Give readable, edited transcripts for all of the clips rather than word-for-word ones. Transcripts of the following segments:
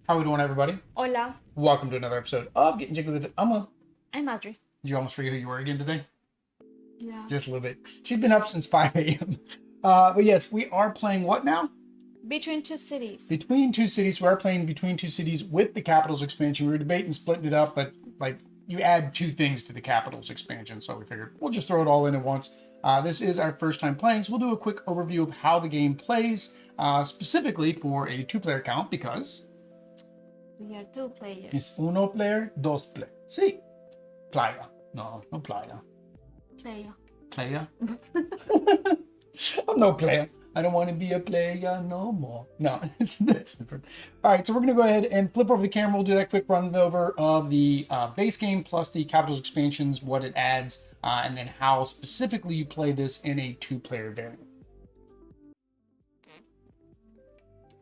How we doing, everybody? Hola, Welcome to another episode of Getting Jiggy with It. I'm Audrey. Did you almost forget who you were again today? Yeah. Just a little bit. She's been up since 5 a.m. But yes, we are playing what now? Between Two Cities. Between Two Cities. We are playing Between Two Cities with the Capitals expansion. We were debating splitting it up, but like you add two things to the Capitals expansion, so we figured we'll just throw it all in at once. This is our first time playing, so we'll do a quick overview of how the game plays, specifically for a two-player account because We are two players. it's uno player, dos player. Sí. Playa. No playa. Player. Player. I'm no player. I don't want to be a player no more. No, that's different. All right, so we're going to go ahead and flip over the camera. We'll do that quick run over of the base game plus the Capitals expansions, what it adds, and then how specifically you play this in a two-player variant.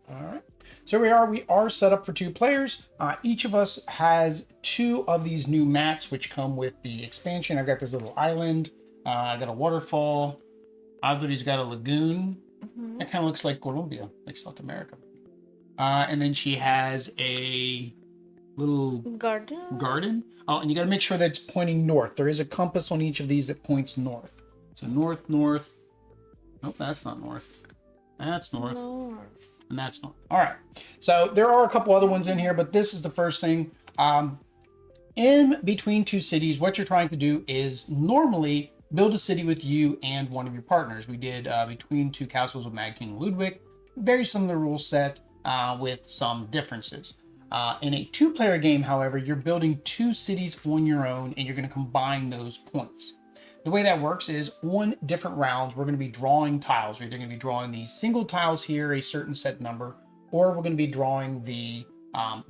All right. So we are set up for two players. Each of us has two of these new mats, which come with the expansion. I've got this little island. I got a waterfall. Audrey's got a lagoon. Mm-hmm. That kind of looks like Colombia, like South America. And then she has a little Garden. Oh, and you got to make sure that it's pointing north. There is a compass on each of these that points north. So north. Nope, that's not north. That's north. And that's not. All right. So there are a couple other ones in here, but this is the first thing. In Between Two Cities, what you're trying to do is normally build a city with you and one of your partners. We did Between Two Castles with Mad King Ludwig. Very similar rule set with some differences. In a two-player game, however, you're building two cities on your own and you're going to combine those points. The way that works is on different rounds, we're going to be drawing tiles. We're either going to be drawing these single tiles here, a certain set number, or we're going to be drawing the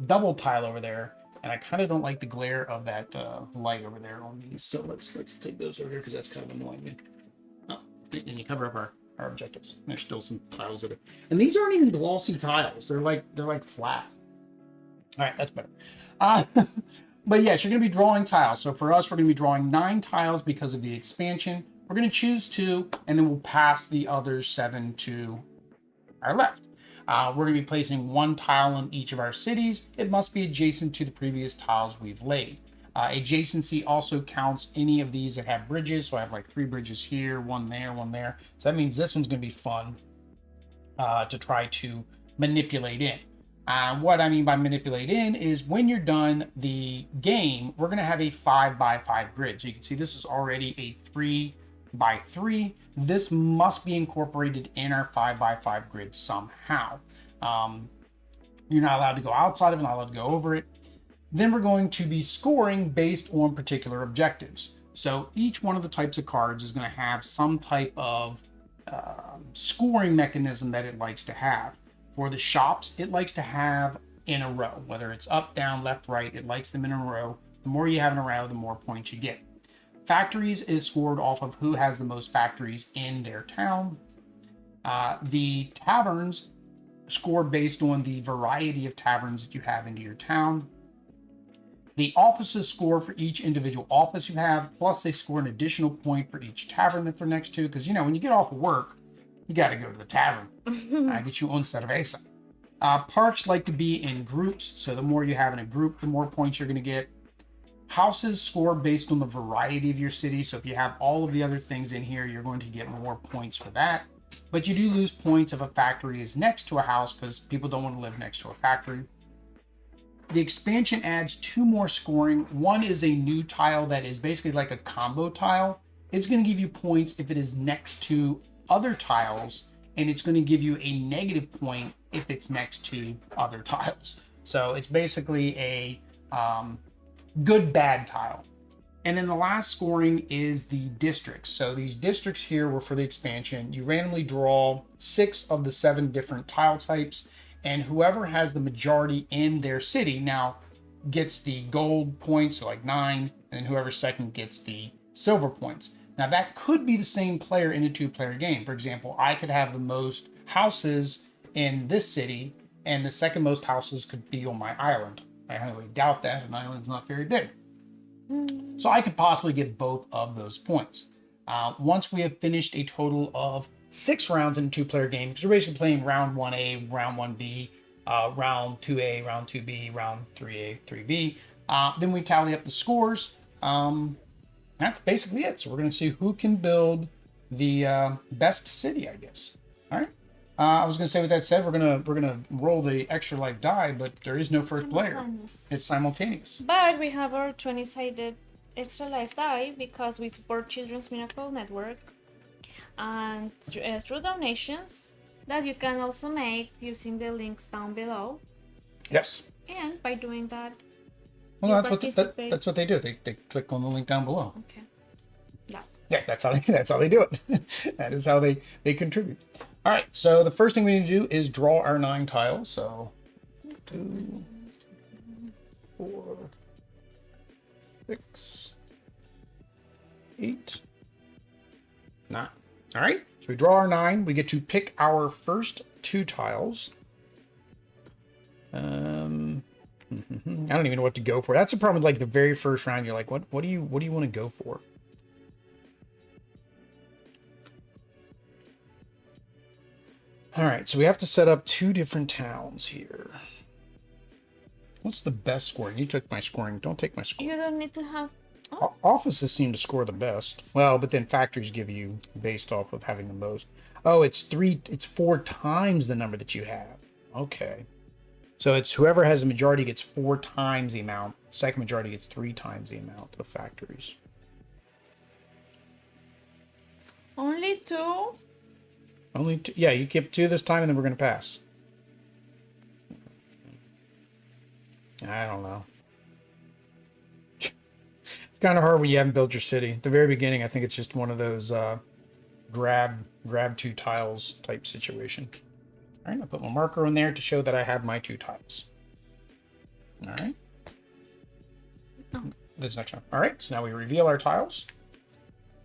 double tile over there. And I kind of don't like the glare of that light over there on these. So let's take those over here because that's kind of annoying me. Oh, and you cover up our objectives. There's still some tiles of it. And these aren't even glossy tiles. They're like flat. All right, that's better. But yes, you're going to be drawing tiles. So for us, we're going to be drawing 9 tiles because of the expansion. We're going to choose 2, and then we'll pass the other 7 to our left. We're going to be placing 1 tile in each of our cities. It must be adjacent to the previous tiles we've laid. Adjacency also counts any of these that have bridges. So I have like 3 bridges here, 1 there, 1 there. So that means this one's going to be fun to try to manipulate in. What I mean by manipulate in is when you're done the game, we're going to have a 5x5 grid. So you can see this is already a 3x3. This must be incorporated in our 5x5 grid somehow. You're not allowed to go outside of it, not allowed to go over it. Then we're going to be scoring based on particular objectives. So each one of the types of cards is going to have some type of scoring mechanism that it likes to have. For the shops, it likes to have in a row, whether it's up, down, left, right, it likes them in a row. The more you have in a row, the more points you get. Factories is scored off of who has the most factories in their town. The taverns score based on the variety of taverns that you have into your town. The offices score for each individual office you have, plus they score an additional point for each tavern that they're next to, because, you know, when you get off of work, you got to go to the tavern. Get you un cerveza. Parks like to be in groups, so the more you have in a group, the more points you're going to get. Houses score based on the variety of your city, so if you have all of the other things in here, you're going to get more points for that. But you do lose points if a factory is next to a house, because people don't want to live next to a factory. The expansion adds 2 more scoring. One is a new tile that is basically like a combo tile. It's going to give you points if it is next to other tiles, and it's going to give you a negative point if it's next to other tiles. So it's basically a good bad tile. And then the last scoring is the districts. So these districts here were for the expansion. You randomly draw 6 of the 7 different tile types, and whoever has the majority in their city now gets the gold points, so like 9, and then whoever's second gets the silver points. Now that could be the same player in a 2-player game. For example, I could have the most houses in this city, and the second most houses could be on my island. I highly doubt that. An island's not very big. So I could possibly get both of those points. Once we have finished a total of 6 rounds in a 2-player game, because we're basically playing round 1A, round 1B, round 2A, round 2B, round 3A, 3B. Then we tally up the scores. That's basically it. So we're going to see who can build the best city, I guess. All right. I was going to say, with that said, we're gonna roll the extra life die, but there is no first player. It's simultaneous. But we have our 20-sided extra life die because we support Children's Miracle Network, and through donations that you can also make using the links down below. Yes. And by doing that, well, that's what they do. They click on the link down below. Okay. Yeah, that's how they do it. That is how they contribute. All right. So the first thing we need to do is draw our 9 tiles. So 2, 4, 6, 8, 9. All right. So we draw our 9. We get to pick our first 2 tiles. I don't even know what to go for. That's the problem with like the very first round. You're like, what do you want to go for? All right, so we have to set up 2 different towns here. What's the best scoring? You took my scoring. Don't take my scoring. You don't need to have... Offices seem to score the best. Well, but then factories give you based off of having the most. Oh, it's 4 times the number that you have. Okay. So it's whoever has a majority gets 4 times the amount. Second majority gets 3 times the amount of factories. Only 2? Only 2. Yeah, you keep 2 this time, and then we're going to pass. I don't know. It's kind of hard when you haven't built your city. At the very beginning, I think it's just one of those grab 2 tiles type situation. All right, I'll put my marker in there to show that I have my 2 tiles. All right. This next one. All right, so now we reveal our tiles.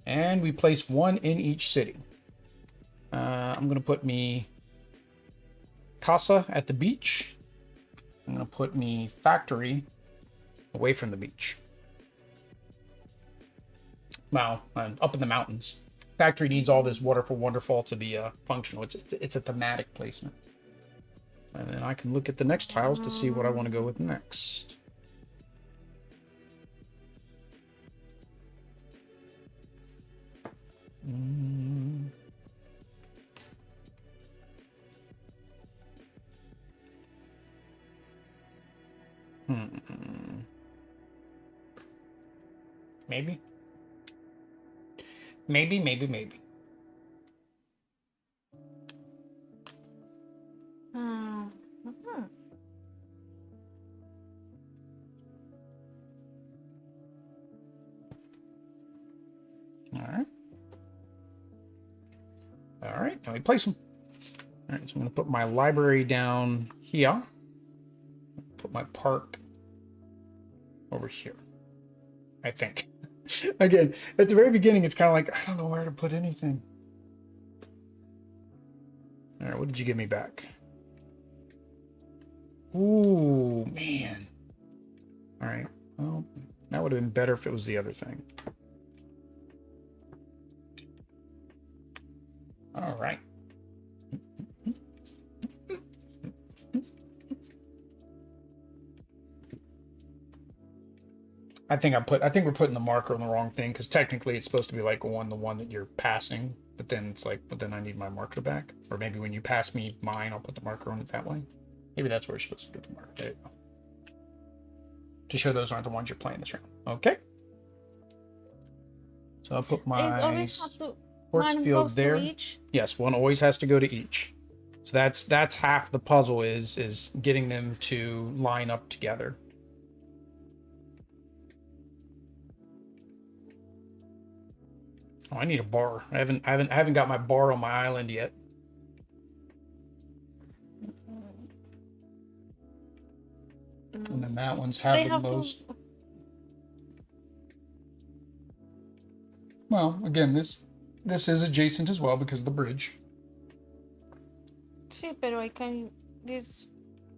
And we place 1 in each city. I'm going to put me casa at the beach. I'm going to put me factory away from the beach. Well, up in the mountains. Factory needs all this wonderful waterfall to be functional. It's a thematic placement. And then I can look at the next tiles to see what I want to go with next. Maybe. Maybe. All right, now we place them. All right, so I'm going to put my library down here. Put my park over here, I think. Again, at the very beginning, it's kind of like, I don't know where to put anything. All right, what did you give me back? Ooh, man. All right, well, that would have been better if it was the other thing. All right. I think we're putting the marker on the wrong thing, because technically it's supposed to be like the one that you're passing, but then it's like, but then I need my marker back. Or maybe when you pass me mine, I'll put the marker on it that way. Maybe that's where you're supposed to put the marker. There you go. To show those aren't the ones you're playing this round. Okay. So I'll put my sports field there. Yes, one always has to go to each. So that's half the puzzle is getting them to line up together. Oh, I need a bar. I haven't got my bar on my island yet. And then that one's having the most. Well, again, this is adjacent as well because of the bridge. Sí, pero I can. This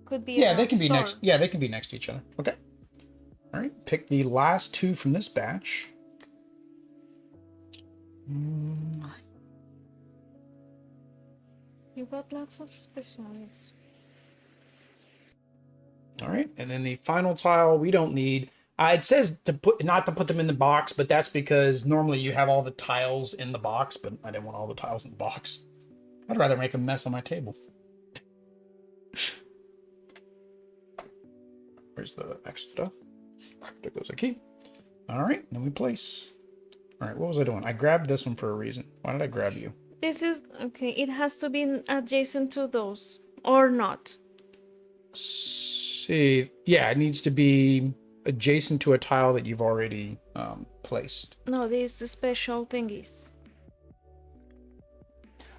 could be. Yeah, they can be next. Yeah, they can be next to each other. Okay. All right. Pick the last 2 from this batch. You got lots of specialists. All right, and then the final tile we don't need. It says to put not to put them in the box, but that's because normally you have all the tiles in the box, but I didn't want all the tiles in the box. I'd rather make a mess on my table. Where's the extra? There goes a key. All right, then we place. All right, what was I doing? I grabbed this one for a reason. Why did I grab you? This is okay. It has to be adjacent to those or not. See, yeah, it needs to be adjacent to a tile that you've already placed. No, these special thingies.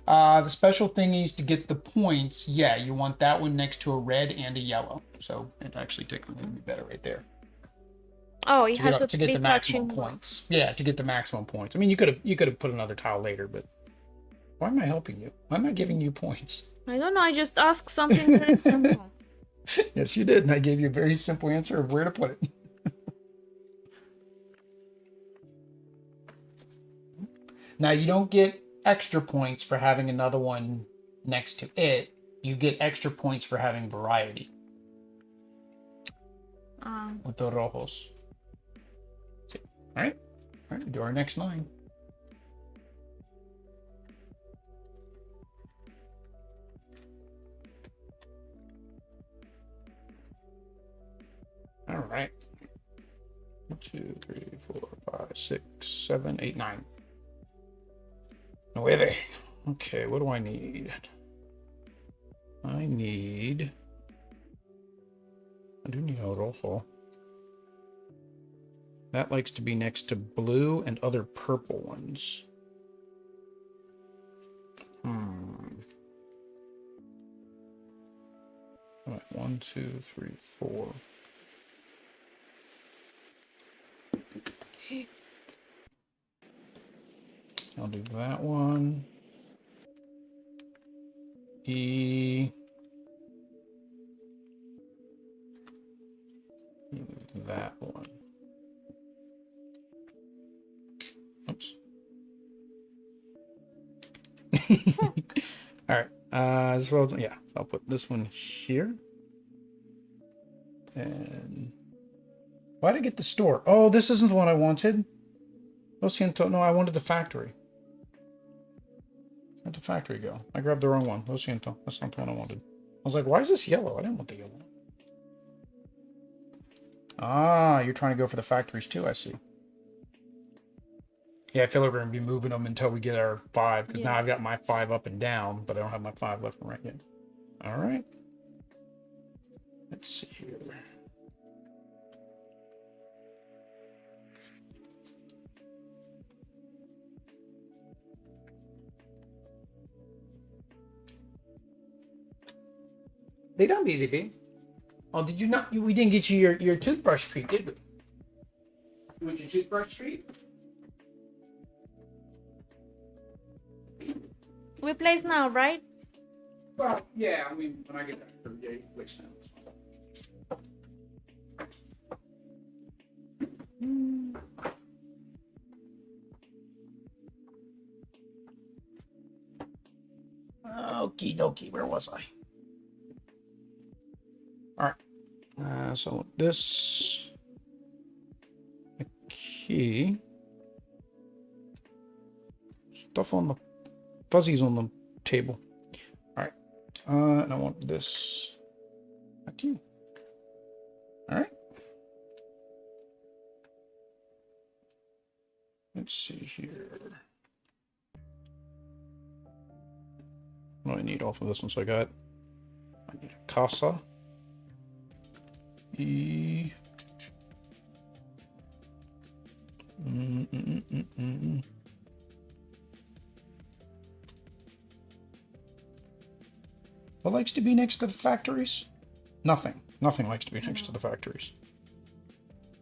The special thingies to get the points, yeah, you want that one next to a red and a yellow. So it actually technically would be better right there. Oh, it has to get be the maximum touching points. Yeah, to get the maximum points. I mean, you could have put another tile later, but why am I helping you? Why am I giving you points? I don't know. I just asked something very simple. Yes, you did, and I gave you a very simple answer of where to put it. Now, you don't get extra points for having another one next to it. You get extra points for having variety. With the rojos. All right, do our next 9. All right. 1, 2, 3, 4, 5, 6, 7, 8, 9. 9. Okay, what do I need? I do need a rojo. That likes to be next to blue and other purple ones. All right, 1, 2, 3, 4. I'll do that one. That one. Oops. All right. As well, yeah. I'll put this one here. And why did I get the store? Oh, this isn't the one I wanted. Lo siento. No, I wanted the factory. Where'd the factory go? I grabbed the wrong one. Lo siento. That's not the one I wanted. I was like, why is this yellow? I didn't want the yellow. Ah, you're trying to go for the factories too, I see. Yeah, I feel like we're going to be moving them until we get our 5, because now I've got my 5 up and down, but I don't have my 5 left and right yet. All right. Let's see here. They done BZB. Oh, did you not? We didn't get you your toothbrush treat, did we? You want your toothbrush treat? We place now, right? Well, yeah. I mean, when I get back from the day, which now. Okie dokie. Where was I? All right. So this the key stuff on the fuzzies on the table. All right. And I want this a key. All right. Let's see here. What do I need off of this one? So I need a casa. What likes to be next to the factories? Nothing. Nothing likes to be next to the factories.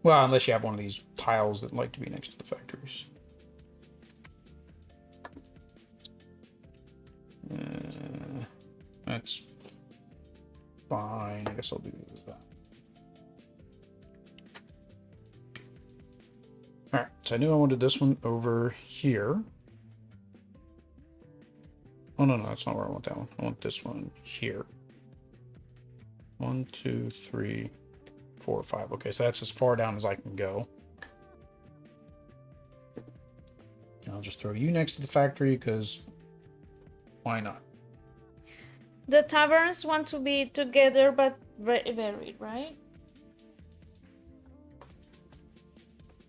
Well, unless you have one of these tiles that like to be next to the factories. That's fine. I guess I'll do that. All right, so I knew I wanted this one over here. Oh, no, that's not where I want that one. I want this one here. 1, 2, 3, 4, 5. Okay, so that's as far down as I can go. And I'll just throw you next to the factory because why not? The taverns want to be together but varied, right?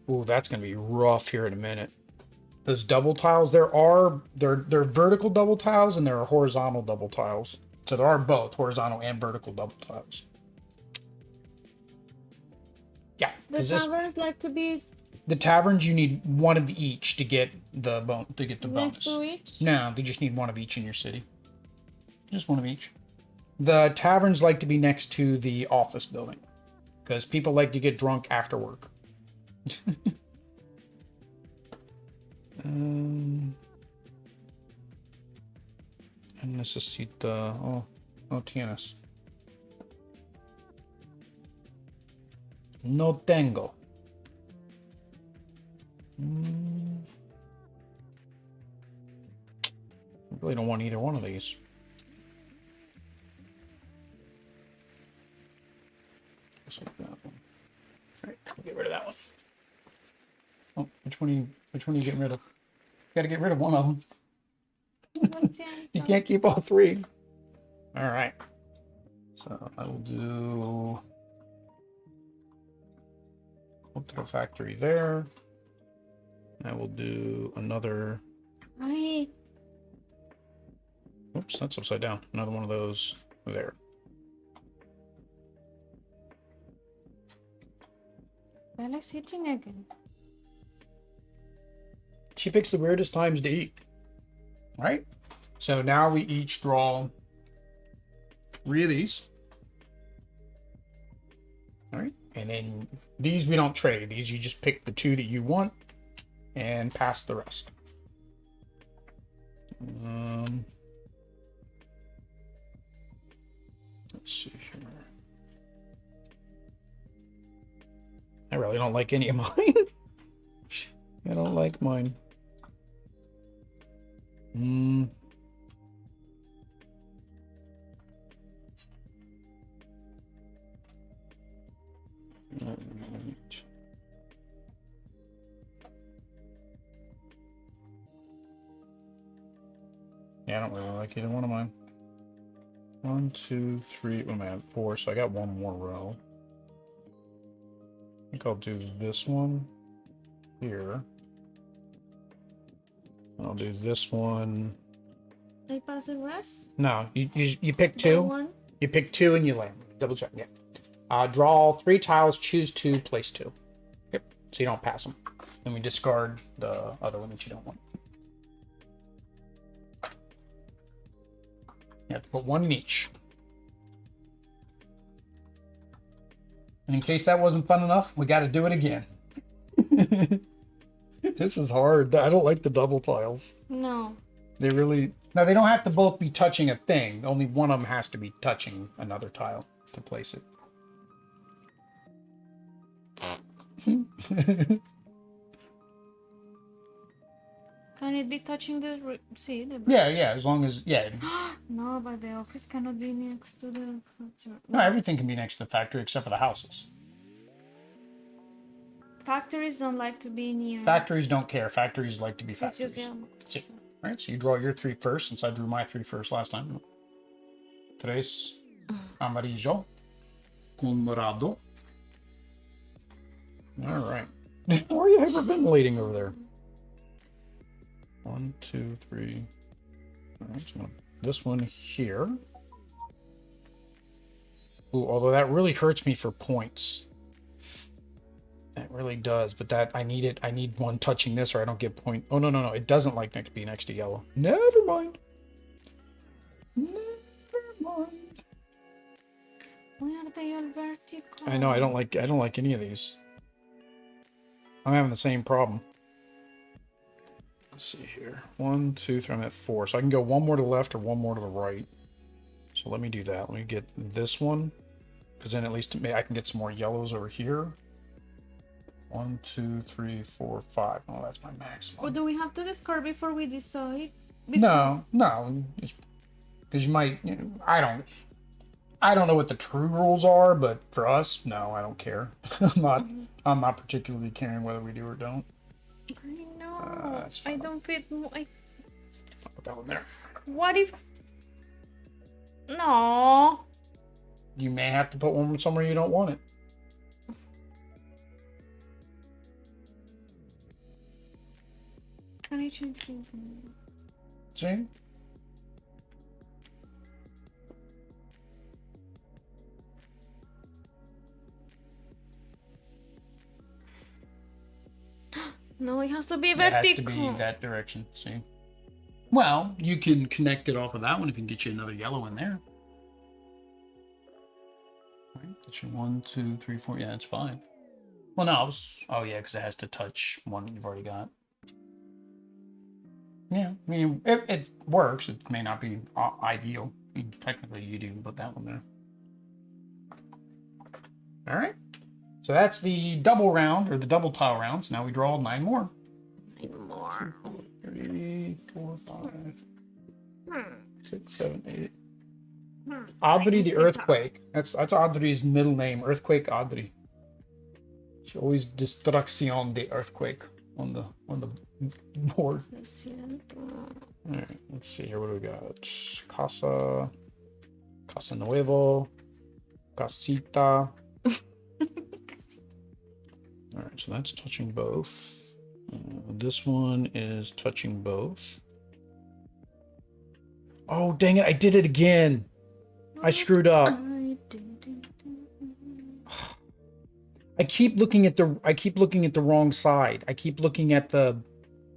Ooh, that's gonna be rough here in a minute. Those double tiles, they're vertical double tiles and there are horizontal double tiles. So there are both horizontal and vertical double tiles. Yeah, The taverns like to be the taverns, you need one of each to get the bonus. next to each. No, they just need one of each in your city. Just one of each. The taverns like to be next to the office building because people like to get drunk after work. Necesita. No tienes. No tengo. I really don't want either one of these. Just like that one. All right, we'll get rid of that one. Oh, which one are you getting rid of? You got to get rid of one of them. You can't keep all three. All right. So I will do the factory there. I will do another. Oops, that's upside down. Another one of those there. Bella's eating again. She picks the weirdest times to eat. Right? So now we each draw 3 of these. All right. And then these we don't trade. These you just pick the 2 that you want and pass the rest. Let's see here. I really don't like any of mine. I don't like mine. Right. Yeah, I don't really like either one of mine. 1, 2, 3. Oh man, 4. So I got one more row. I think I'll do this one here. I'll do this one. I pass the rest? No, you pick 2. One? You pick 2 and you land. Double check. Yeah. Draw 3 tiles. Choose 2. Place 2. Yep. So you don't pass them. Then we discard the other one that you don't want. You have to put 1 in each. And in case that wasn't fun enough, we got to do it again. This is hard. I don't like the double tiles. No. They really... Now, they don't have to both be touching a thing. Only one of them has to be touching another tile to place it. Can it be touching the seed? Yeah, as long as... Yeah. No, but the office cannot be next to the factory. No, everything can be next to the factory except for the houses. Factories don't like to be near. Factories don't care. Factories like to be factories. It's just, yeah. That's it. All right, so you draw your 3 first, since I drew my 3 first last time. 3 amarillo con morado. All right. Why are you hyperventilating over there? 1, 2, 3. All right, so this one here. Ooh, although that really hurts me for points. That really does, but that I need it. I need one touching this, or I don't get point. Oh no! It doesn't like be next to yellow. Never mind. Never mind. Why are they all vertical? I know. I don't like any of these. I'm having the same problem. Let's see here. 1, 2, 3. I'm at 4, so I can go 1 more to the left or 1 more to the right. So let me do that. Let me get this one, because then at least I can get some more yellows over here. 1, 2, 3, 4, 5. Oh, that's my maximum. But do we have to discard before we decide? No, because you might. I don't. I don't know what the true rules are, but for us, no, I don't care. I'm not particularly caring whether we do or don't. I know. I don't fit. I'll put that one there. What if? No. You may have to put one somewhere you don't want it. Can I change things? See? No, it has to be It vertical. has to be that direction. See? Well, you can connect it off of that one if you can get you another yellow in there. Right, get you 1, 2, 3, 4. Yeah, that's 5. Well, no, oh yeah, because it has to touch one that you've already got. Yeah, I mean, it works. It may not be ideal. I mean, technically, you'd even put that one there. All right. So that's the double round, or the double tile rounds. Now we draw 9 more. 9 more. 3, 4, 5, 6, 7, 8. Audrey the Earthquake. That's Audrey's middle name. Earthquake Audrey. She always destruction the earthquake on the board. All right, let's see here. What do we got? Casa Nuevo, Casita. All right, so that's touching both. This one is touching both. Oh, dang it. I did it again. I screwed up. I keep looking at the wrong side. I keep looking at the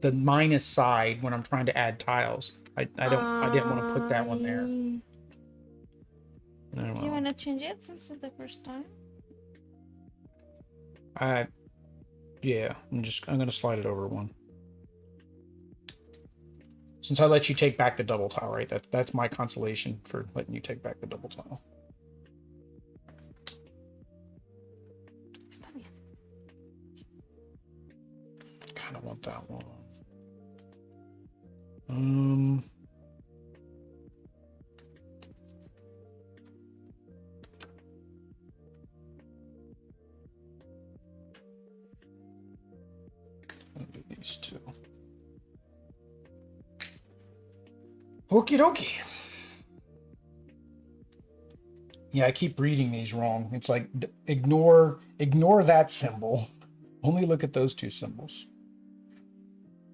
minus side when I'm trying to add tiles. I didn't want to put that one there. You want to change it since it's the first time? Yeah, I'm gonna slide it over one. Since I let you take back the double tile, right? That's my consolation for letting you take back the double tile. Kind of want that one. I'll do these two. Okie dokie. Yeah, I keep reading these wrong. It's like ignore that symbol. Only look at those two symbols.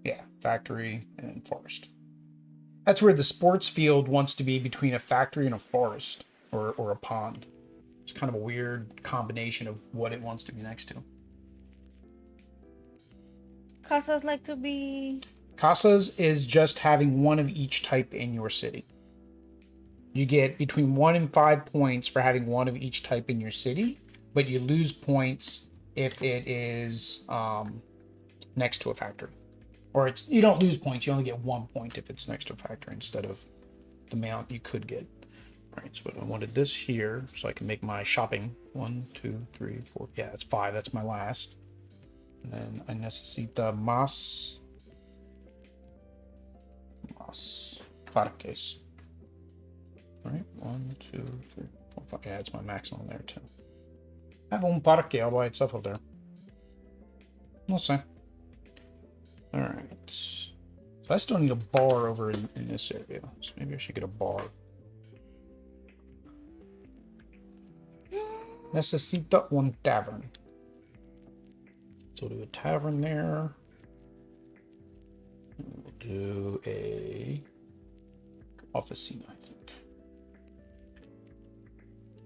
Yeah, factory and forest. That's where the sports field wants to be, between a factory and a forest, or a pond. It's kind of a weird combination of what it wants to be next to. Casas like to be... Casas is just having one of each type in your city. You get between 1 and 5 points for having one of each type in your city, but you lose points if it is next to a factory. Or you don't lose points, you only get 1 point if it's next to a factory instead of the amount you could get. All right, so I wanted this here so I can make my shopping. 1, 2, 3, 4. Yeah, that's 5. That's my last. And then I necesita más parques. All right, 1, 2, 3, 4, 5. Yeah, it's my maximum there too. I have un parque all by itself up there. We'll see. All right. So I still need a bar over in this area. So maybe I should get a bar. Necesita un tavern. So we'll do a tavern there. And we'll do a officina,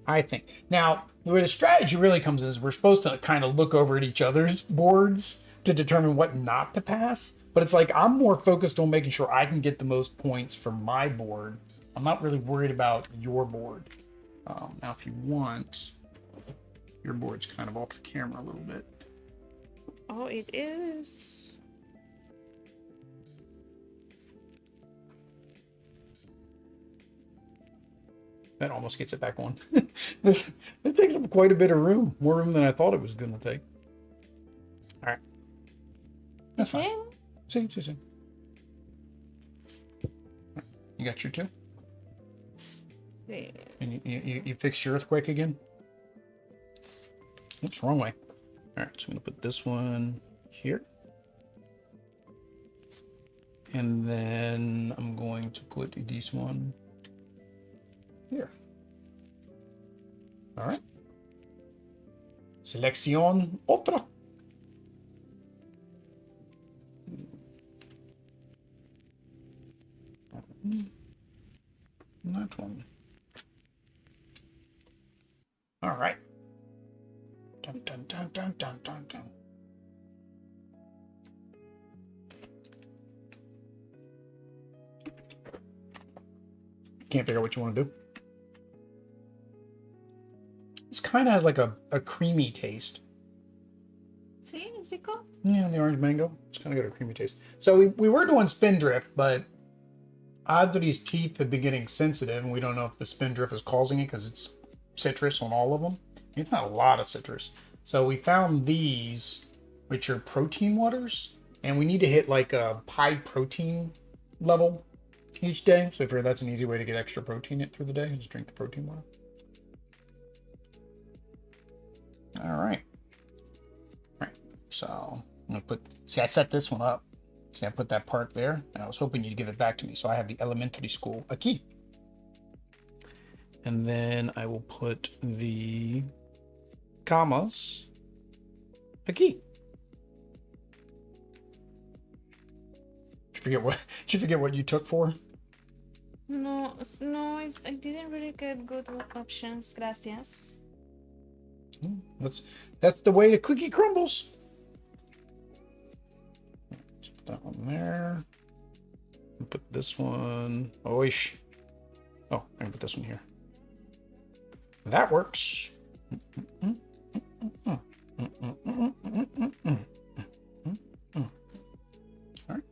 I think. Now, where the strategy really comes in is we're supposed to kind of look over at each other's boards to determine what not to pass. But it's like I'm more focused on making sure I can get the most points for my board. I'm not really worried about your board. Now, if you want, your board's kind of off the camera a little bit. Oh, it is. That almost gets it back on. It takes up quite a bit of room. More room than I thought it was going to take. All right. That's fine. See. You got your 2? And you fixed your earthquake again? Oops, wrong way. All right, so I'm gonna put this one here. And then I'm going to put this one here. All right. Selección otra. That one. All right. Dun, dun, dun, dun, dun, dun, dun. Can't figure out what you want to do. This kind of has like a creamy taste. See, it's rico. Yeah, the orange mango. It's kind of got a creamy taste. So we were doing Spindrift, but Audrey's teeth have been getting sensitive, and we don't know if the Spindrift is causing it because it's citrus on all of them. It's not a lot of citrus. So we found these, which are protein waters, and we need to hit like a high protein level each day. So I figure that's an easy way to get extra protein in through the day. Just drink the protein water. All right. So I'm gonna put, see, I set this one up. See, I put that part there, and I was hoping you'd give it back to me. So I have the elementary school aquí. And then I will put the commas aquí. Did you forget what you took for? No, I didn't really get good options. Gracias. That's the way the cookie crumbles. Put that one there. And put this one. Oh, I can put this one here. That works. All right.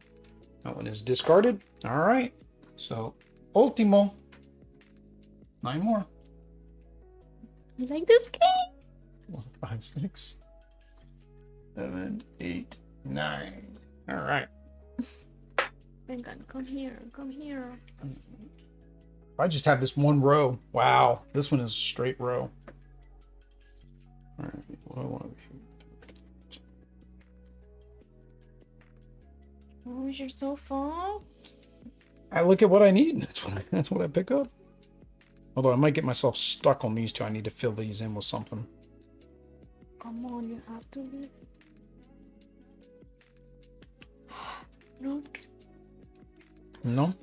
That one is discarded. All right. So, ultimo. 9 more. You like this game? 1, 5, 6, 7, 8, 9. All right. Venga, come here, come here. I just have this one row. Wow, this one is a straight row. All right, what do I want to do? Oh, you're so fast. I look at what I need. That's what I pick up. Although I might get myself stuck on these two. I need to fill these in with something. Come on, you have to be. No. No?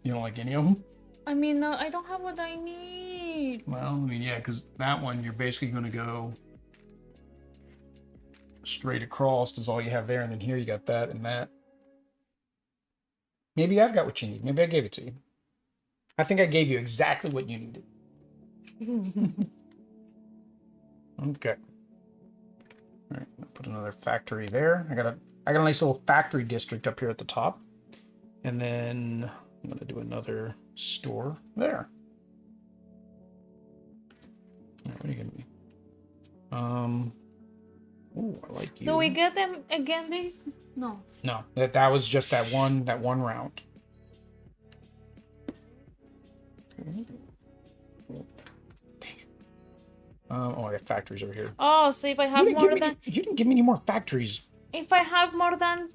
You don't like any of them? I mean, no, I don't have what I need. Well, yeah, because that one, you're basically going to go straight across is all you have there. And then here you got that and that. Maybe I've got what you need. Maybe I gave it to you. I think I gave you exactly what you needed. Okay. All right, I'll put another factory there. I got a nice little factory district up here at the top. And then I'm going to do another store there. Right, what are you going to be? Oh, I like you. Do we get them again? These? No. No, that was just that one round. Oh, I got factories over here. Oh, so if I have more than... You didn't give me any more factories. If I have more than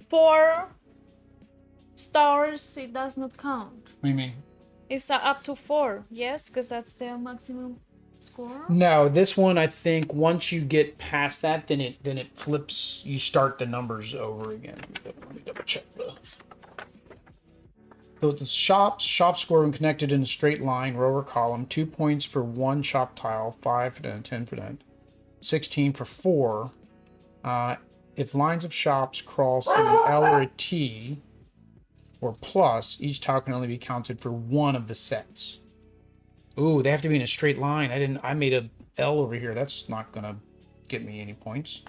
4 stars, it does not count. What do you mean? It's up to 4, yes? Because that's the maximum score? No, this one, I think, once you get past that, then it flips. You start the numbers over again. Let me double check the... So it's shop score when connected in a straight line, row or column. 2 points for 1 shop tile, 5 for that, 10 for that, 16 for 4. If lines of shops cross in an L or a T or plus, each tile can only be counted for 1 of the sets. Ooh, they have to be in a straight line. I made a L over here. That's not gonna get me any points.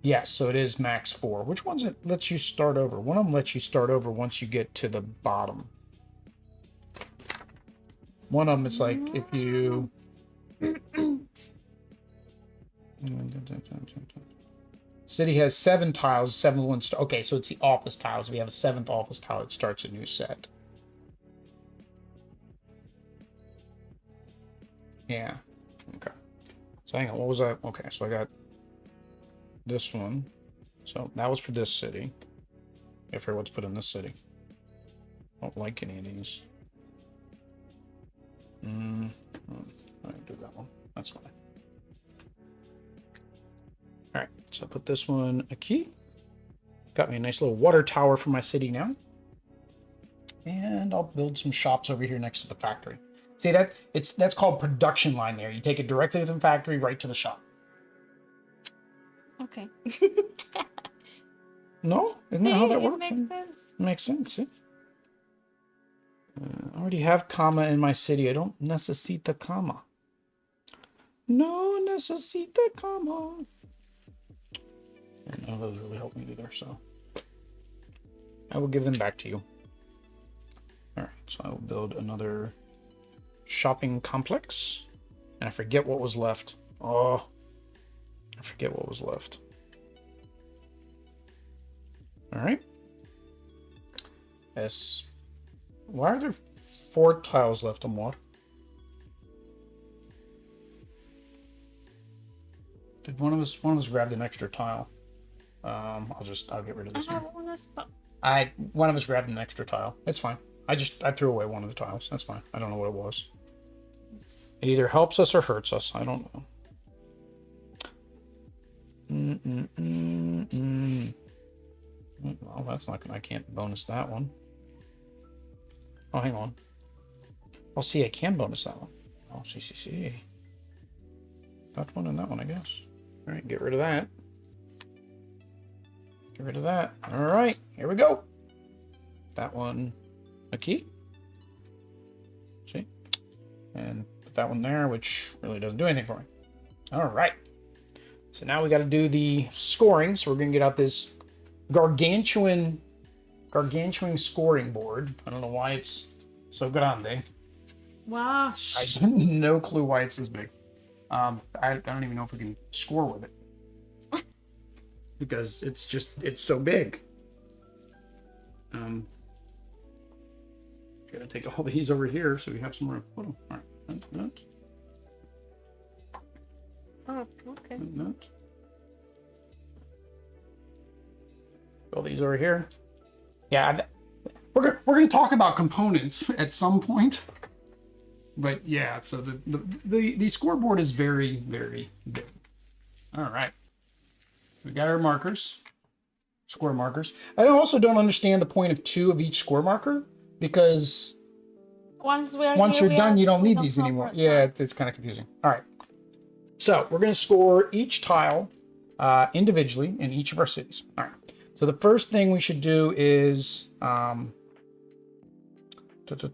Yes, so it is max 4. Which ones it lets you start over? One of them lets you start over once you get to the bottom. One of them, it's like if you... City has 7 tiles, 7 ones. Okay, so it's the office tiles. If you have a 7th office tile, it starts a new set. Yeah. Okay. So hang on, what was that? Okay, so I got this one. So that was for this city. I forget what to put in this city. I don't like any of these. I didn't do that one. That's fine. Alright, so I put this one a key. Got me a nice little water tower for my city now. And I'll build some shops over here next to the factory. See that? That's called production line there. You take it directly from the factory right to the shop. Okay. No? Isn't that how that it works? makes sense. Makes sense, see? I already have comma in my city. I don't necesita comma. No necesita comma. And none of those really help me either, so I will give them back to you. All right, so I will build another shopping complex. And I forget what was left. Oh, I forget what was left. All right. Yes. Why are there 4 tiles left on what? Did one of us grabbed an extra tile? I'll get rid of this I have one. one spot. One of us grabbed an extra tile. It's fine. I threw away one of the tiles. That's fine. I don't know what it was. It either helps us or hurts us. I don't know. Well, that's not gonna. I can't bonus that one. Oh, hang on. Oh, see, I can bonus that one. Oh, see. That one and that one, I guess. All right, get rid of that. Get rid of that. All right, here we go. That one, a key. See? And put that one there, which really doesn't do anything for me. All right. So now we got to do the scoring. So we're going to get out this gargantuan scoring board. I don't know why it's so grande. Wow. I have no clue why it's this big. I don't even know if we can score with it. Because it's so big. Gotta take all these over here so we have somewhere to put them. All right. Oh, okay. All these over here. Yeah, we're gonna talk about components at some point. But yeah, so the scoreboard is very, very big. All right. We got our markers, score markers. I also don't understand the point of 2 of each score marker because once you're done, you don't need these anymore. Yeah, it's kind of confusing. All right. So we're going to score each tile individually in each of our cities. All right. So the first thing we should do is I can't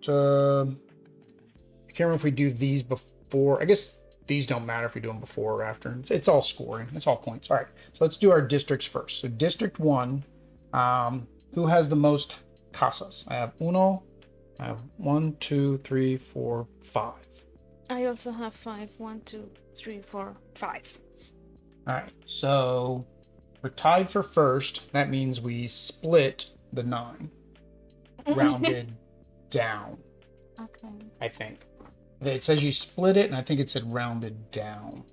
remember if we do these before. I guess these don't matter if we do them before or after. It's all scoring. It's all points. All right. So let's do our districts first. So District 1, who has the most casas? I have uno. I have 1, 2, 3, 4, 5. I also have 5. 1, 2, 3, 4, 5. All right. So we're tied for first. That means we split the 9. Rounded down. Okay. I think. It says you split it, and I think it said rounded down.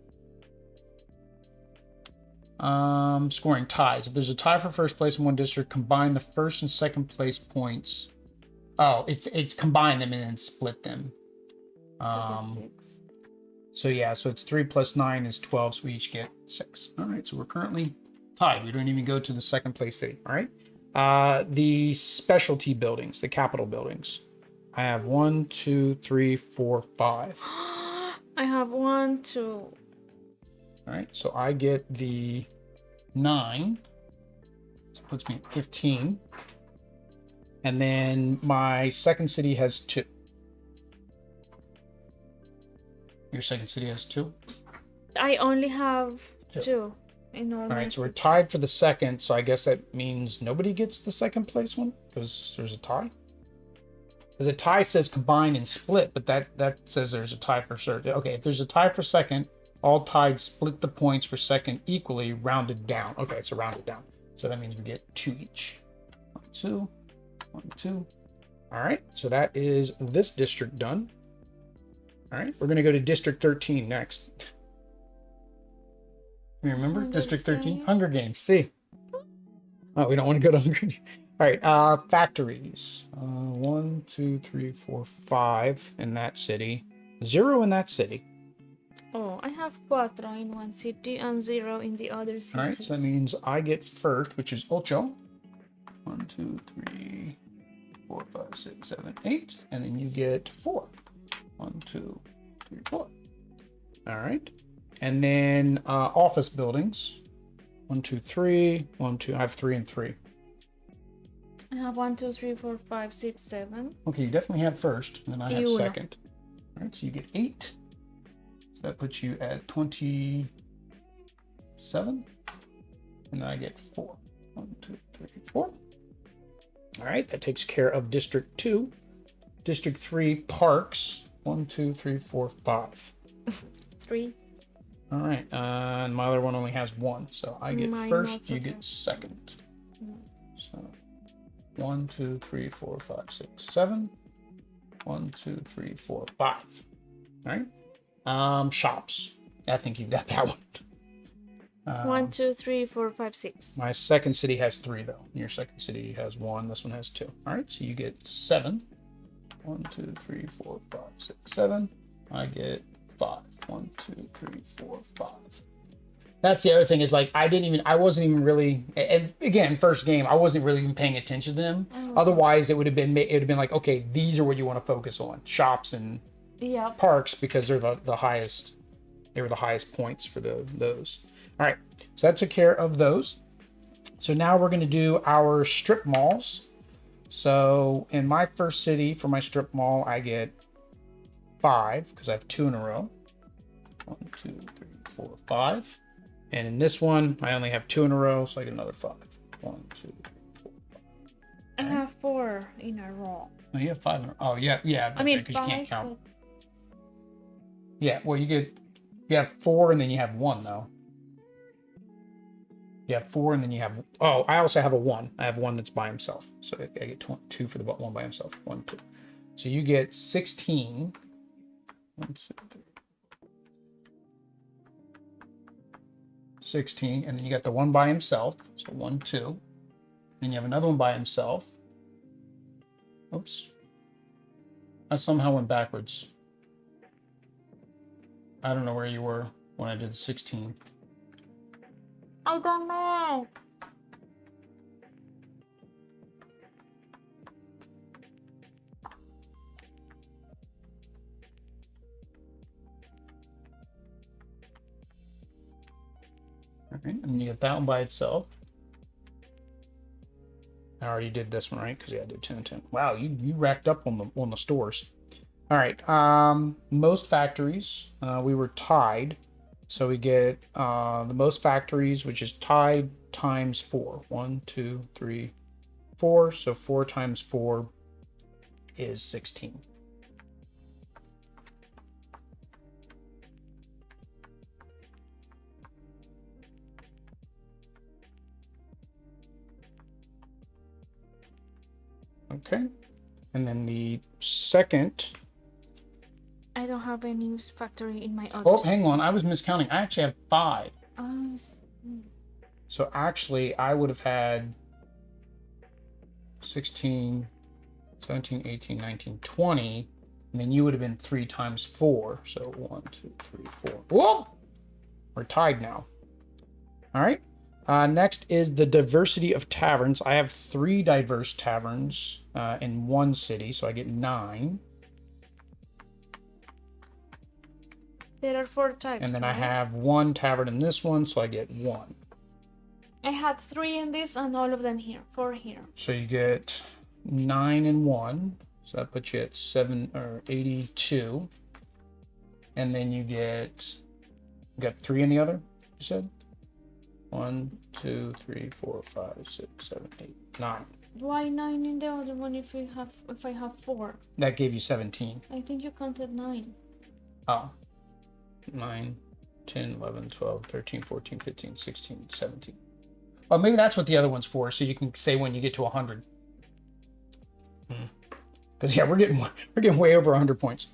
Scoring ties. If there's a tie for first place in one district, combine the first and second place points. Oh, it's combine them and then split them. So that's 6. So yeah, so it's 3 plus 9 is 12, so we each get 6. All right, so we're currently tied. We don't even go to the second place city. All right. The specialty buildings, the capital buildings. I have 1, 2, 3, 4, 5. I have 1, 2. All right, so I get the 9. So it puts me at 15. And then my second city has 2. Your second city has 2? I only have 2. 2. All right, so we're tied for the second, so I guess that means nobody gets the second place one because there's a tie. Because a tie says combine and split, but that says there's a tie for third. Okay, if there's a tie for second, all tied split the points for second equally, rounded down. Okay, so rounded down. So that means we get 2 each. 1, 2, 1, 2. All right, so that is this district done. All right, we're going to go to District 13 next. You remember District 13? Hunger Games. See? Oh, we don't want to go to Hunger Games. All right, factories. 1, 2, 3, 4, 5 in that city. 0 in that city. Oh, I have 4 in one city and 0 in the other city. All right, so that means I get first, which is ocho. 1, 2, 3, 4, 5, 6, 7, 8. And then you get 4. 1, 2, 3, 4. All right. And then office buildings. 1, 2, 3. 1, 2. I have 3 and 3. I have 1, 2, 3, 4, 5, 6, 7. Okay, you definitely have first, and then I have Uno. second. All right, so you get 8. So that puts you at 27. And then I get 4. 1, 2, 3, 4. All right, that takes care of District 2. District 3, parks. 1, 2, 3, 4, 5. 3. All right, and my other one only has 1, so I get Mine first, also you get has. second. So 1, 2, 3, 4, 5, 6, 7. 1, 2, 3, 4, 5. All right. Shops. I think you've got that one. 1, 2, 3, 4, 5, 6. My second city has 3 though. Your second city has 1. This one has 2. All right, so you get 7. 1, 2, 3, 4, 5, 6, 7. I get 5. 1, 2, 3, 4, 5. That's the other thing is like I wasn't even really, and again, first game, I wasn't really even paying attention to them. Otherwise, it would have been like, okay, these are what you want to focus on, shops and Yep. parks, because they're the highest. They were the highest points for those. All right, so that took care of those. So now we're going to do our strip malls. So in my first city for my strip mall, I get 5 because I have 2 in a row. 1, 2, 3, 4, 5. And in this one, I only have 2 in a row, so I get another 5. 1, 2, 3, 4, 5. I have 4 in a row. No, you have 5 in a row. Oh, yeah. That's I mean, right, because you can't 5, count. Yeah, well, you have 4 and then you have 1, though. You have 4 and then you have, oh, I also have a 1. I have 1 that's by himself. So I get 2 for the 1 by himself. 1, 2. So you get 16. 1, 2, 3. 16, and then you got the 1 by himself, so 1, 2. Then you have another one by himself. Oops. I somehow went backwards. I don't know where you were when I did 16. I don't know. All right, and you get that one by itself. I already did this one, right? Because yeah, I did 10 and 10. Wow, you racked up on the stores. All right, most factories, we were tied. So we get the most factories, which is tied times 4. 1, 2, 3, 4. So 4 times 4 is 16. Okay, and then the second. I don't have any factory in my other. Oh, hang on, I was miscounting. I actually have 5. See. So actually, I would have had 16, 17, 18, 19, 20, and then you would have been 3 times 4. So 1, 2, 3, 4. Whoa! We're tied now. All right. Next is the diversity of taverns. I have 3 diverse taverns in one city, so I get 9. There are 4 types. And then right? I have 1 tavern in this one, so I get 1. I had 3 in this and all of them here. 4 here. So you get 9 and 1. So that puts you at 82. And then you got 3 in the other, you said? 1, 2, 3, 4, 5, 6, 7, 8, 9. Why 9 in the other one if I have 4? That gave you 17. I think you counted 9. Oh. 9, 10, 11, 12, 13, 14, 15, 16, 17. Oh, maybe that's what the other one's for, so you can say when you get to 100. Because yeah, we're getting way over 100 points.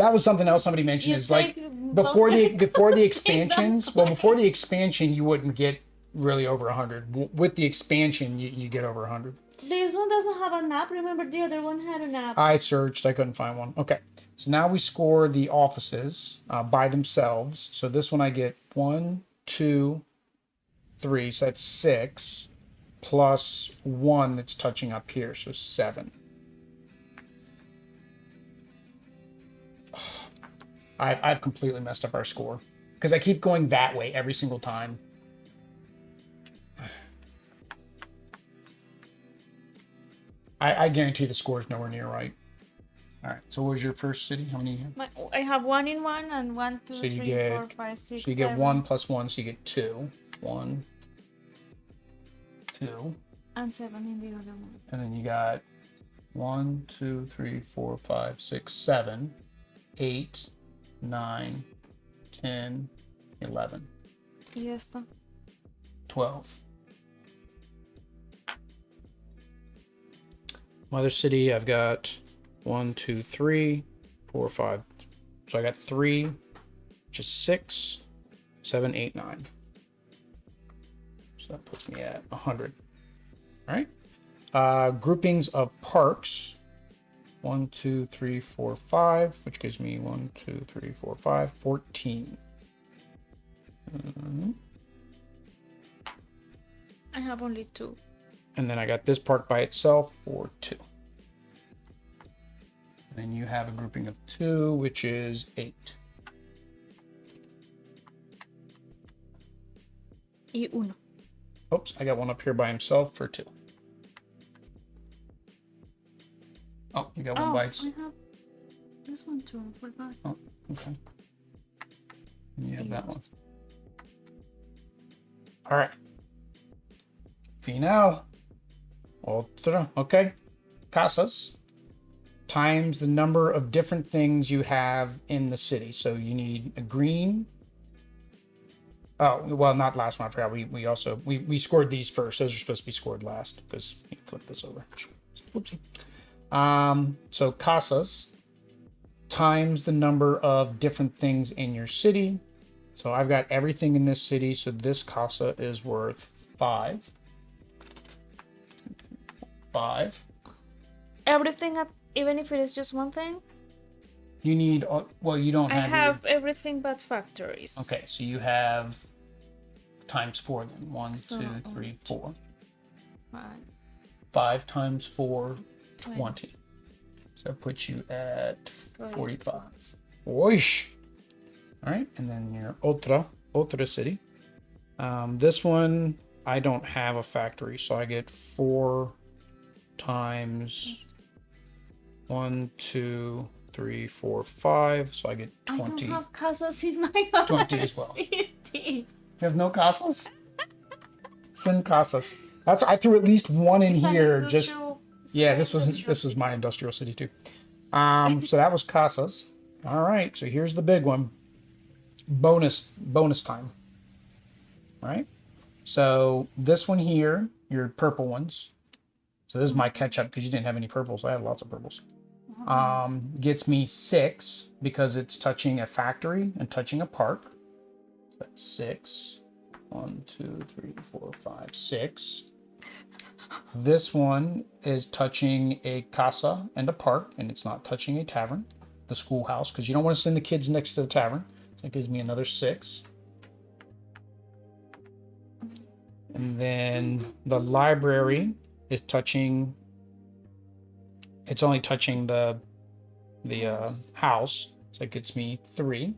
that was something else somebody mentioned. You Is like take before the both- expansions. Well, before the expansion, you wouldn't get really over 100. With the expansion, you get over 100. This one doesn't have an app. Remember, the other one had an app. I searched, I couldn't find one. Okay, so now we score the offices by themselves. So this one I get 1, 2, 3. So that's 6 plus 1 that's touching up here, so 7. I've completely messed up our score because I keep going that way every single time. I guarantee the score is nowhere near right. All right. So what was your first city? How many? I have 1 in 1 and 1, 2, So you 3, get 4, 5, 6, so you get 7. 1 plus 1, so you get 2. 1, 2, And 7 in the other one. and then you got 1, 2, 3, 4, 5, 6, 7, 8, 9, 10, 11, Y esta. 12. Mother city, I've got 1, 2, 3, 4, 5. So I got 3, which is 6, 7, 8, 9. So that puts me at 100. All right. Groupings of parks. 1, 2, 3, 4, 5, which gives me 1, 2, 3, 4, 5, 14. I have only 2. And then I got this park by itself for 2. And then you have a grouping of 2, which is 8. Y 1. Oops, I got one up here by himself for 2. Oh, you got one by I have this one too. I forgot. Oh, okay. And you have that one. All right. Final. Otro. Okay. Casas times the number of different things you have in the city. So you need a green. Oh, well, not last one. I forgot. We scored these first. Those are supposed to be scored last because you flip this over. Whoopsie. So casas times the number of different things in your city. So I've got everything in this city. So this casa is worth 5. 5. Everything, even if it is just one thing? You need, well, you don't I have. have everything but factories. Okay, so you have times 4 then. 1, So, 2, 3, 4. 5. 5 times 4, 20. So that puts you at 45. Oish. All right, and then your otra city. This one, I don't have a factory, so I get 4 times 1, 2, 3, 4, 5. So I get 20. I don't have casas in my other 20 as well. city. You have no casas? Sin casas. That's I threw at least one in here. Just yeah, this was my industrial city too. So that was casas. All right, so here's the big one. Bonus time. All right. So this one here, your purple ones. So this is my catch up because you didn't have any purples. I had lots of purples. Gets me 6 because it's touching a factory and touching a park. So that's 6. 1, 2, 3, 4, 5, 6. This one is touching a casa and a park, and it's not touching a tavern, the schoolhouse, because you don't want to send the kids next to the tavern. So it gives me another 6. And then the library is touching. It's only touching the house, so it gets me 3.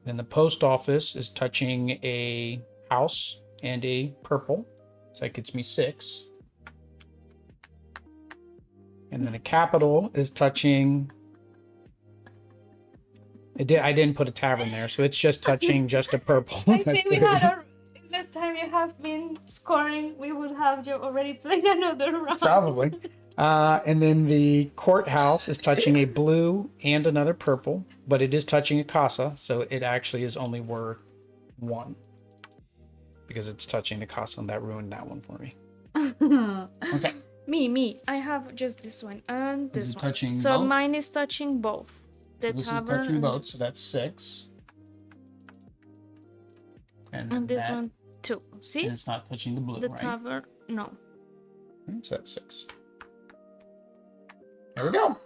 Then the post office is touching a house and a purple, so that gets me 6. And then the Capitol is touching. I didn't put a tavern there, so it's just touching just a purple. I think we had the time you have been scoring, we would have you already played another round. Probably. And then the courthouse is touching a blue and another purple, but it is touching a casa, so it actually is only worth 1 because it's touching the casa, and that ruined that one for me. Okay. Me. I have just this one and Is this it one. touching So both? mine is touching both. The This is tavern touching and, both, so that's 6. And then this that, one too. See? and it's not touching the blue, The right? tavern, no. So that's 6. There we go.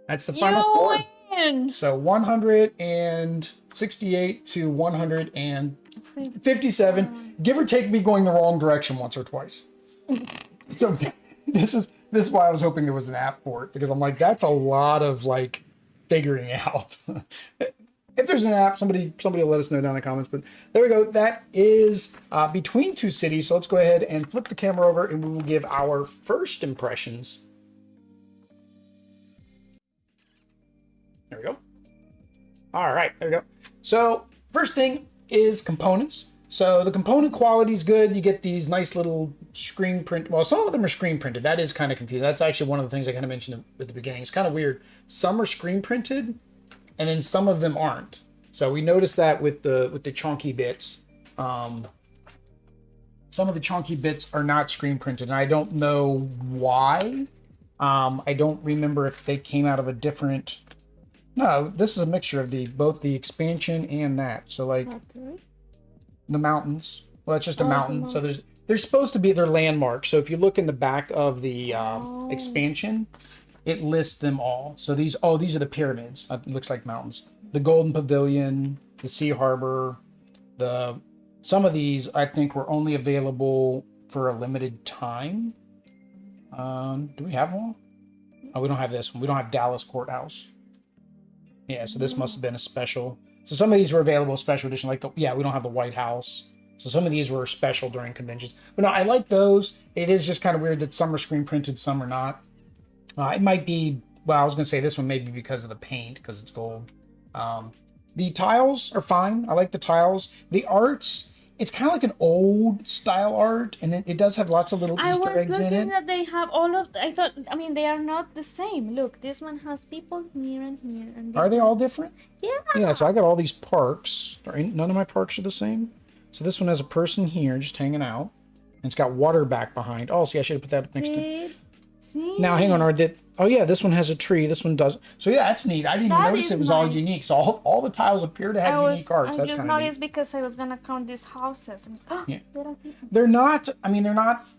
That's the You final score. win! So 168 to 157, give or take me going the wrong direction once or twice. So this is why I was hoping there was an app for it, because I'm like, that's a lot of like figuring out. If there's an app, somebody will let us know down in the comments. But there we go. That is Between Two Cities. So let's go ahead and flip the camera over, and we will give our first impressions. There we go. All right, there we go. So first thing is components. So the component quality is good. You get these nice little screen print. Well, some of them are screen printed. That is kind of confusing. That's actually one of the things I kind of mentioned at the beginning. It's kind of weird. Some are screen printed, and then some of them aren't. So we noticed that with the chunky bits. Some of the chunky bits are not screen printed, and I don't know why. I don't remember if they came out of a different. No, this is a mixture of both the expansion and that. So like the mountains. Well, it's just a mountain. So they're supposed to be their landmarks. So if you look in the back of the expansion, it lists them all. So these are the pyramids. It looks like mountains. The Golden Pavilion, the Sea Harbor, some of these I think were only available for a limited time. Do we have one? Oh, we don't have this one. We don't have Dallas Courthouse. Yeah, so this must have been a special. So some of these were available special edition, like we don't have the White House. So some of these were special during conventions. But no, I like those. It is just kind of weird that some are screen printed, some are not. It might be, I was going to say this one maybe because of the paint, because it's gold. The tiles are fine. I like the tiles. The arts, it's kind of like an old style art, and it does have lots of little Easter eggs in it. I was looking that they have all of. They are not the same. Look, this one has people here and here. And are they all different? Yeah. Yeah. So I got all these parks. None of my parks are the same. So this one has a person here just hanging out, and it's got water back behind. Oh, see, I should have put that next to. See? Now, hang on, this one has a tree. This one doesn't. So yeah, that's neat. I didn't even notice it was all unique. So all the tiles appear to have unique arts. I just noticed because I was gonna count these houses. Yeah. They're not.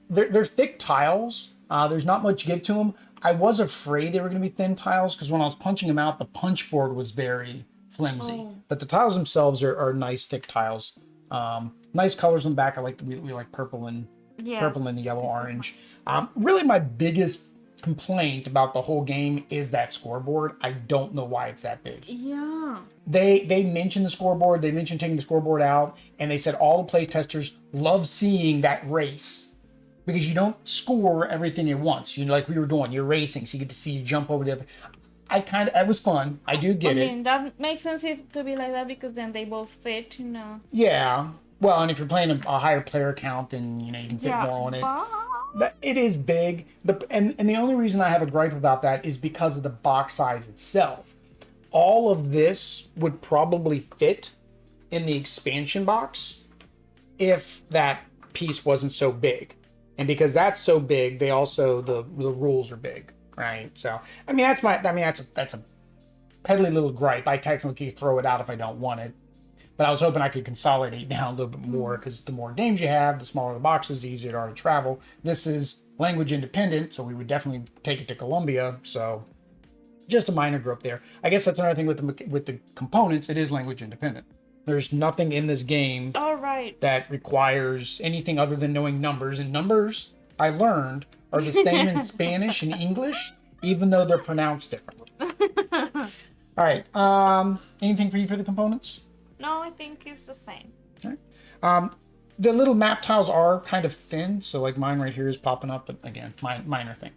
They're thick tiles. There's not much give to them. I was afraid they were gonna be thin tiles because when I was punching them out, the punch board was very flimsy. But the tiles themselves are nice thick tiles. Nice colors on the back. We like purple and. Yes, purple and the yellow orange. Nice. Really my biggest complaint about the whole game is that scoreboard. I don't know why it's that big. Yeah. They mentioned the scoreboard, they mentioned taking the scoreboard out, and they said all the play testers love seeing that race because you don't score everything at once. Like we were doing, you're racing, so you get to see you jump over the other. It was fun. I do get it. That makes sense to be like that because then they both fit, Yeah. Well, and if you're playing a higher player count, then you can fit more on it. But it is big. And the only reason I have a gripe about that is because of the box size itself. All of this would probably fit in the expansion box if that piece wasn't so big. And because that's so big, they also the rules are big, right? So that's a peddly little gripe. I technically could throw it out if I don't want it. But I was hoping I could consolidate down a little bit more because the more games you have, the smaller the boxes, the easier it are to travel. This is language independent, so we would definitely take it to Colombia. So just a minor gripe there. I guess that's another thing with the components. It is language independent. There's nothing in this game that requires anything other than knowing numbers. And numbers, I learned, are the same in Spanish and English, even though they're pronounced differently. All right. Anything for you for the components? No, I think it's the same. All right. The little map tiles are kind of thin, so like mine right here is popping up, but again, minor thing.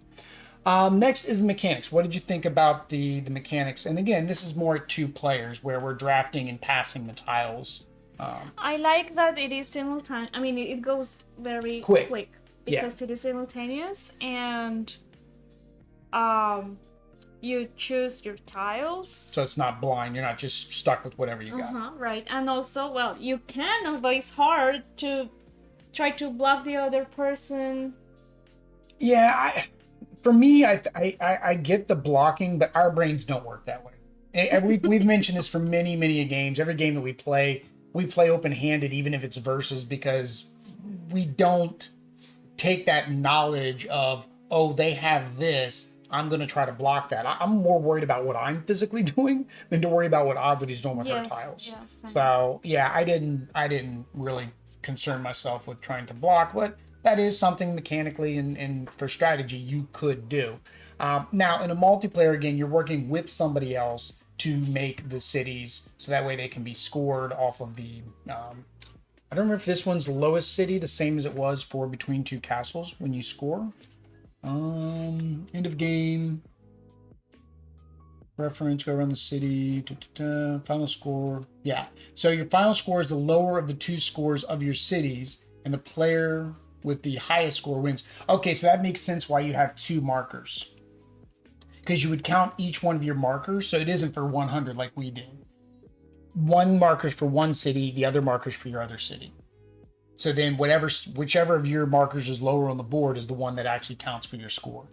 Next is the mechanics. What did you think about the mechanics? And again, this is more 2 players where we're drafting and passing the tiles. I like that it is simultaneous. It goes very quick because it is simultaneous and you choose your tiles. So it's not blind. You're not just stuck with whatever you got. Right. And also, you can, although it's hard to try to block the other person Yeah, for me, I get the blocking, but our brains don't work that way. And we've mentioned this for many games. Every game that we play open-handed, even if it's versus, because we don't take that knowledge of, oh, they have this, I'm going to try to block that. I'm more worried about what I'm physically doing than to worry about what Audrey's doing with her Yes, tiles. yes. So yeah, I didn't really concern myself with trying to block, but that is something mechanically and for strategy you could do. Now in a multiplayer, again, you're working with somebody else to make the cities, so that way they can be scored off of the I don't remember if this one's the lowest city, the same as it was for Between Two Castles when you score. End of game. Reference, go around the city. Final score. Yeah. So your final score is the lower of the two scores of your cities, and the player with the highest score wins. Okay, so that makes sense why you have two markers. Because you would count each one of your markers, so it isn't for 100 like we did. One marker's for one city, the other marker's for your other city. So then whichever of your markers is lower on the board is the one that actually counts for your score.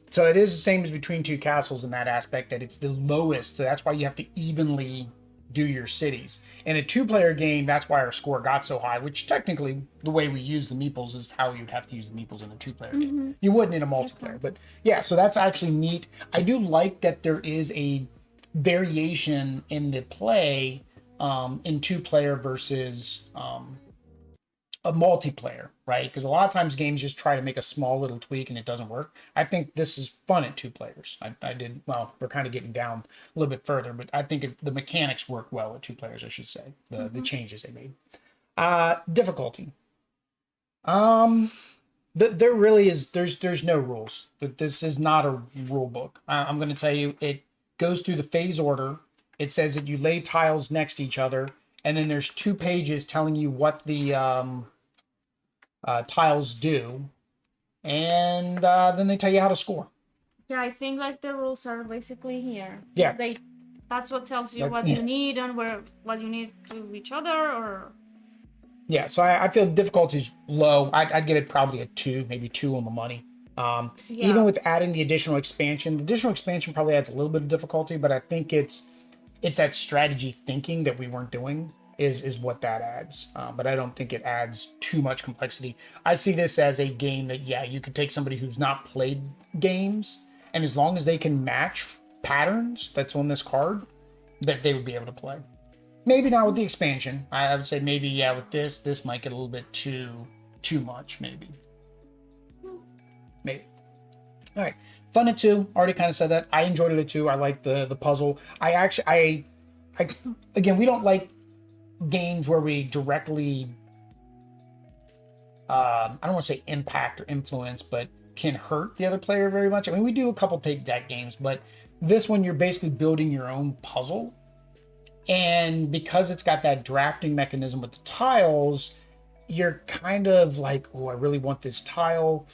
So it is the same as Between Two Castles in that aspect, that it's the lowest. So that's why you have to evenly do your cities. In a two-player game, that's why our score got so high, which technically the way we use the meeples is how you'd have to use the meeples in a two-player game. You wouldn't in a multiplayer. But yeah, so that's actually neat. I do like that there is a variation in the play in two-player versus a multiplayer, right? Because a lot of times games just try to make a small little tweak and it doesn't work. I think this is fun at two players. Well, we're kind of getting down a little bit further, but I think the mechanics work well at two players, I should say, the changes they made. Difficulty. There really is, there's no rules. This is not a rule book. I'm going to tell you, it goes through the phase order. It says that you lay tiles next to each other, and then there's 2 pages telling you what the tiles do, and then they tell you how to score. Yeah, I think like the rules are basically here. Yeah. That's what tells you what you need and what you need to each other, or. Yeah, so I feel difficulty is low. I'd get it probably a 2, maybe 2 on the money. Even with adding the additional expansion probably adds a little bit of difficulty, but I think it's that strategy thinking that we weren't doing is what that adds. But I don't think it adds too much complexity. I see this as a game that, yeah, you could take somebody who's not played games, and as long as they can match patterns that's on this card, that they would be able to play. Maybe not with the expansion. I would say maybe, yeah, with this might get a little bit too much, maybe. Maybe. All right. Fun at 2. Already kind of said that. I enjoyed it at 2. I like the puzzle. I again, we don't like games where we directly, I don't want to say impact or influence, but can hurt the other player very much. I mean, we do a couple take deck games, but this one you're basically building your own puzzle. And because it's got that drafting mechanism with the tiles, you're kind of like, oh, I really want this tile.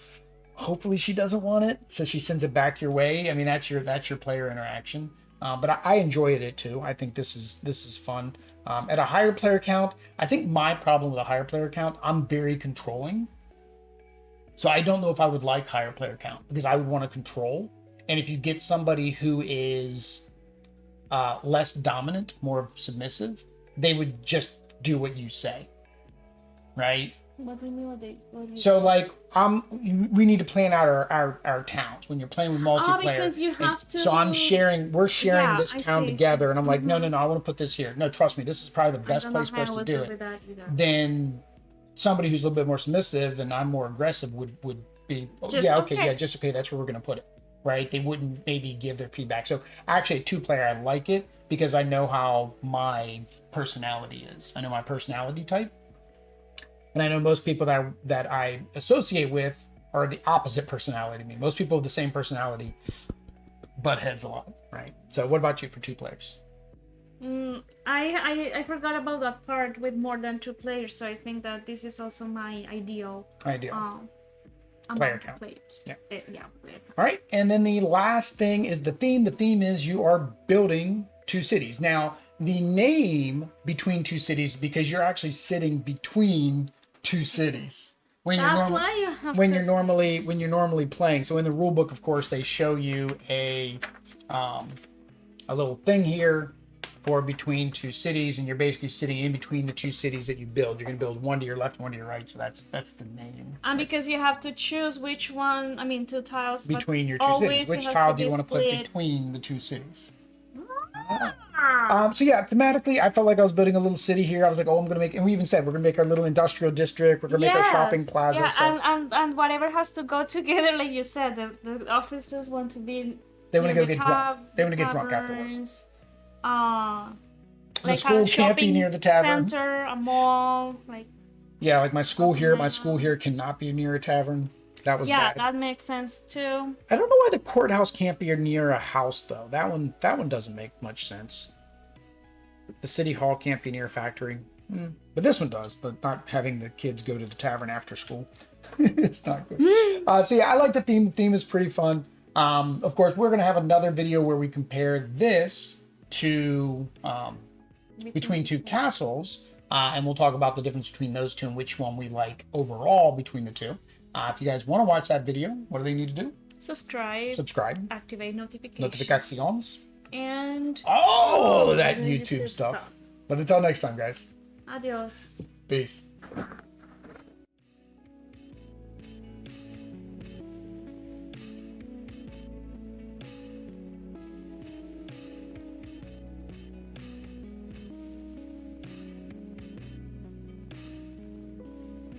Hopefully she doesn't want it, so she sends it back your way. I mean, that's your player interaction. But I enjoy it at 2. I think this is fun. At a higher player count, I think my problem with a higher player count, I'm very controlling. So I don't know if I would like higher player count, because I would want to control. And if you get somebody who is less dominant, more submissive, they would just do what you say, right? What do you mean? What do you so like we need to plan out our towns when you're playing with multiplayer. Because you have to. So we're sharing this town together, and I'm like, no, I want to put this here. No, trust me, this is probably the best place for us to do it. Then somebody who's a little bit more submissive and I'm more aggressive would be, just okay, that's where we're gonna put it. Right? They wouldn't maybe give their feedback. So actually, a 2-player, I like it because I know how my personality is. I know my personality type. And I know most people that I associate with are the opposite personality to me. Most people have the same personality, butt heads a lot, right? So what about you for 2 players? I forgot about that part with more than 2 players. So I think that this is also my ideal. Player count. Yeah. Player count. All right. And then the last thing is the theme. The theme is you are building 2 cities. Now, the name Between Two Cities, because you're actually sitting between 2 cities. when you're That's normally why you have when to you're normally playing. So in the rule book, of course, they show you a little thing here for between two cities, and you're basically sitting in between the two cities that you build. You're going to build one to your left, one to your right. So that's the name. And because you have to choose which one, I mean, two tiles. Between your two cities. always Which it has tile to do you be want to put split. between the two cities? Ah. So yeah, thematically, I felt like I was building a little city here. I was like, oh, I'm gonna make, and we even said we're gonna make our little industrial district. We're gonna make our shopping plaza. Yeah, So and whatever has to go together, like you said, the offices want to be. they want to go get drunk. They want to get drunk after work. Taverns, The like school a can't be near the tavern. center, a mall, like. Yeah, like my school here cannot be near a tavern. That was Yeah, bad. that makes sense too. I don't know why the courthouse can't be near a house though. That one doesn't make much sense. The city hall can't be near a factory, but this one does. But not having the kids go to the tavern after school, it's not good. So yeah, I like the theme. The theme is pretty fun. Of course, we're gonna have another video where we compare this to between two castles, and we'll talk about the difference between those two and which one we like overall between the two. If you guys want to watch that video, what do they need to do? Subscribe. Activate notifications. Notifications. And all that YouTube stuff. But until next time, guys. Adios. Peace.